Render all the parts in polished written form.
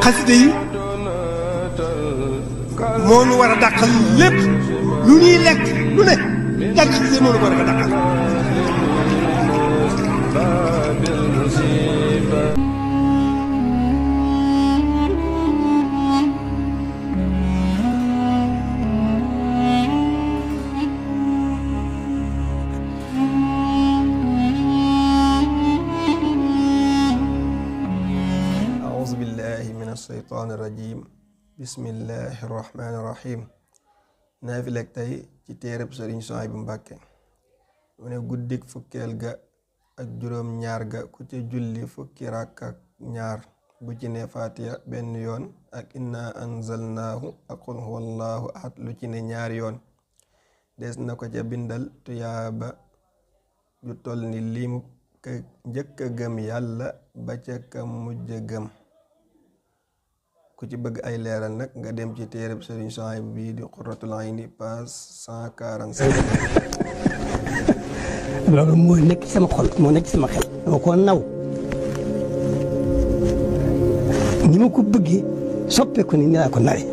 xasida yi moo nu war a dàqal lépp lu ñuy lekk lu ne jàng xasida yi moo nu ko war a dàqal. الشيطان الرجيم بسم الله الرحمن الرحيم naafilek tey ci téereb Sëriñ Suhaybu Mbàkke mu ne guddik fukkeel ga ak juróom ñaar ga ku ca julli fukki rakk ak ñaar bu ci ne Faatiha benn yoon ak inna anzalnaahu ak qul huwallaahu ahad lu ci ne ñaari yoon des na ko ca bindal tuyaaba ju toll ni limu ka njëkk a gëm yàlla ba ca ka mujj gëm. ku ci bëgg ay leeral nag nga dem ci téereb Sëriñ Suhaybu bii di Qurratul Ayni page 145. loolu moo nekk ci sama xol moo nekk ci sama xel dama ko naw ni ma ko bëggee soppeeku ni laa ko nawee.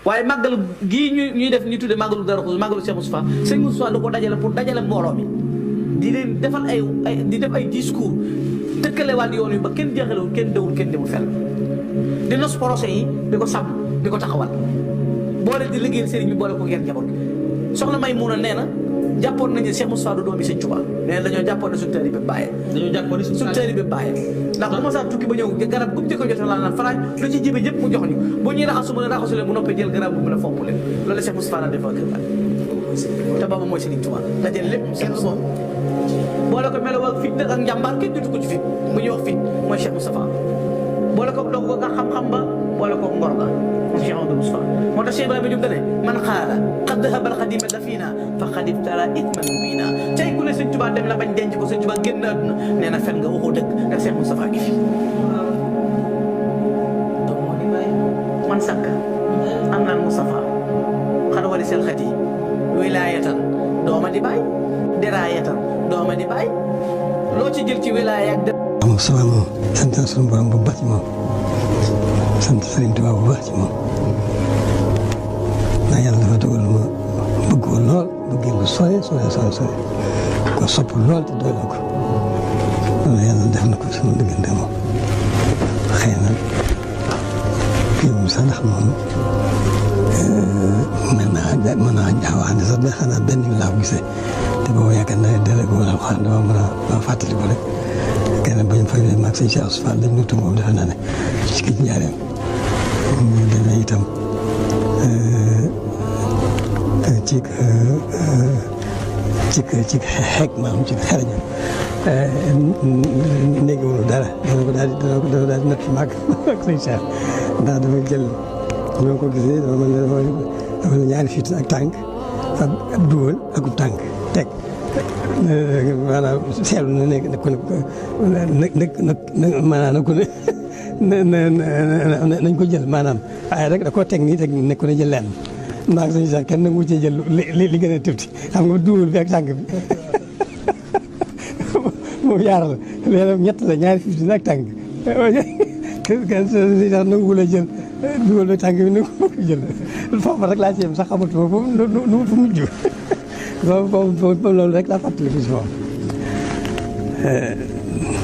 waaye màggal gii ñuy def ni tudde màggalu Daaru Xudoos màggalu Cheikh Moustapha sëñ Moustapha da ko dajale pour dajale mbooloo mi di leen defal di def ay discours tëkkalewaat yoon wi ba kenn jeexalewul kenn dewul kenn demul fenn di nos projet yi di ko sàmm di ko taxawal boole di liggéeyal sëriñ bi boole ko ngeen njaboot soxna Maymuna nee na jàppoon nañu Cheikh Moustapha du doomi Sëriñ Tuubaa nee na dañoo jàppoon ne suñu taalibe bi bàyyee suñu taalibe bi bàyyee ndax bu ma saa tukki ba ñëw garab gum ci ko jote laa naan faraaj lu ci jibe ñëpp mu jox ñu bu ñuy raxasu mu ne raxasu leen bu noppee jël garab bu mën a fomp leen loolu Cheikh Moustapha daan def kër te booba mooy Sëriñ Tuubaa dajale lépp seen moom boole ko melo ak fit ak njàmbaar kenn jotu ko ci fit bu ñuy wax fit mooy Cheikh Moustapha boole ko doog ko nga xam-xam ba boole ko ngor ga Cheikh Amadou Moustapha moo tax Cheikh Ibrahima Diop dane man xaala qad dahaba al-xadima dafina fa qad iftara ithman mubina cay ku ne Sëñ Tuubaa dem la bañ denc ko Sëñ Tuubaa génn àdduna nee na fen nga waxoo dëgg ndax Cheikh Moustapha gi fi donc moo di bàyyi man sàkk am naan Moustapha xar wali sel xati wilaayatan dooma di bàyyi diraayatan dooma di bàyyi loo ci jël ci wilaaya ak am sama moom sant suñu borom bu baax ci moom sant Sëriñ Tuubaa bu baax ci moom ndax yàlla dafa dogal ma bëgg ko lool bëggee lu sore ko sopp lool te doy na ko loolu yàlla def na ko sama diggante moom xëy na kii moom sax ndax moom mën naa wax ne sax da xanaa benn yu laa ko gisee te boobu yaakaar naa dara ko wala xam dama mën a fàttali ko rek kenn bañ fa yooyu maag sëñ Cheikh Ousmane dañ nutu moom defe naa ne ci kii njaareem ñu demee itam ci xeeg maam ci xarañam néegi wonu dara dana ko daal di natt maag sëñ Cheikh ndax dafa jël ñoo ko gisee dafa ñaari fit ak tànk ak duwal ak tànk teg maanaam seetlu na nekk maanaam nañ ko jël maanaam waaye rek da koo teg nii teg nekku na jël leen ndax suñu sax kenn nangu cee jël li gën a tuuti xam nga duwul bi ak tànk bi moom yaar la léeg ñett la ñaari fifti ak tànk kenn suñu sax nangu la jël duwul bi tànk bi nangu ko jël foofu rek laa ci yem sax xamatuma fu mujj boobu loolu rek laa fàttali ko si moom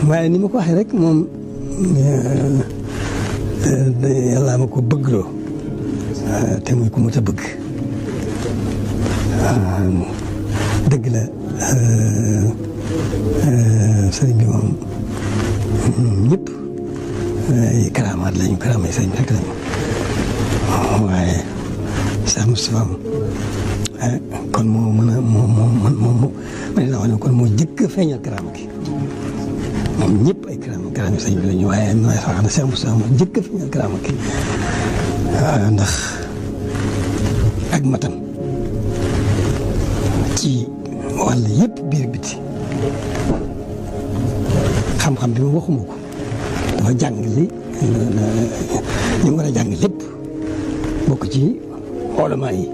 waaye ni ma ko waxee rek moom yàlla ma ko bëggloo te muy ku mot a bëgg dëgg la sëriñ bi moom ñëpp ay karaamaat lañu karaamay sëriñ bi rek lañu waaye Cheikh Moustapha kon moo mën a moom ma ne la wax ne kon moo jëkk a feeñal karaama gi moom ñëpp ay karaama sëñ bi la ñu waaye ma wax na Cheikh Moustapha moo jëkk a feeñal karaama gi ndax ak matam ci wàll yëpp biir biti xam-xam bi ma waxuma ko dafa jàng li ñu war a jàng lépp bokk ci xoolamaa yi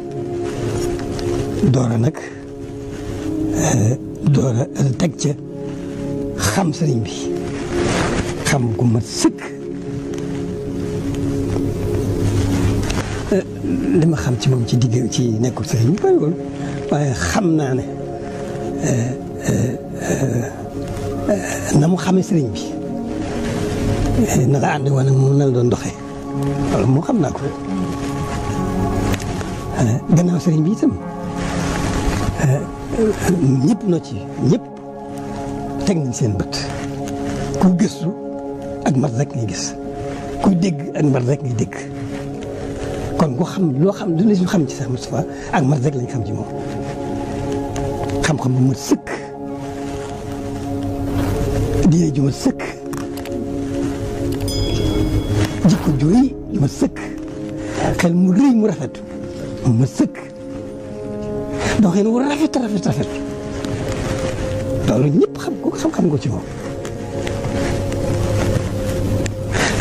doora nag teg ca xam sëriñ bi xam gu mat sëkk li ma xam ci moom ci digg ci nekkul sëriñ bi bariwul waaye xam naa ne na mu xamee sëriñ bi na la ànd woon moom na la doon doxee loolu moo xam naa ko gannaaw sëriñ bi itam ñëpp noo ci ñëpp teg nañ seen bët kuy gëstu ak mat rek ngay gis kuy dégg ak mat rek ngay dégg kon ku xam loo xam lu ne ñu xam ci Cheikh Moustapha ak mat rek lañ xam ci moom xam-xam bu mat sëkk diine ju mat sëkk jikko ju rëy ju mat sëkk xel mu rëy mu rafet mu mat sëkk doxin wu rafet loolu ñëpp xam ko ci moom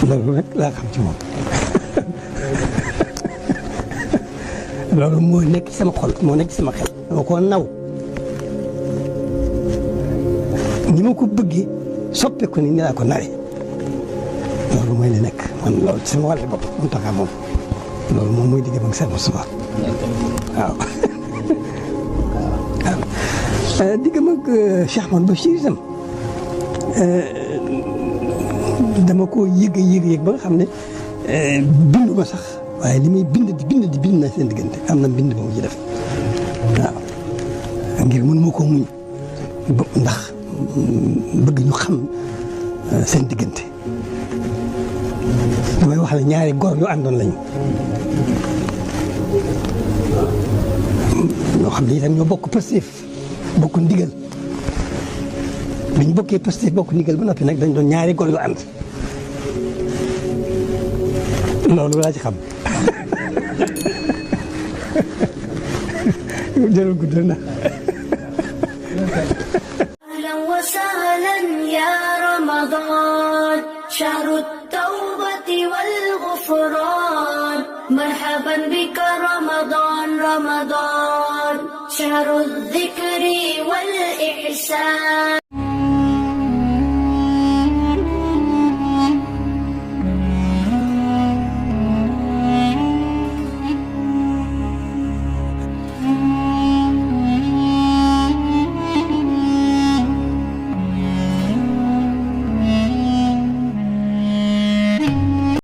loolu rek laa xam ci moom loolu moo nekk ci sama xol moo nekk ci sama xel dama ko naw ni ma ko bëggee soppeeku ni laa ko nawee loolu mooy li nekk man loolu ci sama wàllu bopp mu taxaa moom loolu moom mooy digg ak Cheikh Moustapha waaw diggam ak Cheikh Ahmadou Bachir itam dama ko yëg ba nga xam ne bindu ma sax waaye li may bind na seen diggante am na bind ba mu ci def waaw ngir mënuma koo muñ ndax bëgg ñu xam seen diggante damay wax ne ñaari góor yu àndoon lañu ñoo xam ne itam ñoo bokk Pastef bokk ndigal bi ñu bokkee Pastef bokk ndigal ba noppi nag dañ doon ñaari góor yu ànd loolu laa ci xam jërëjëf guddal na. أهلا وسهلا يا رمضان شهر التوبة والغفران مرحبا بك رمضان شهر الذكر والإحسان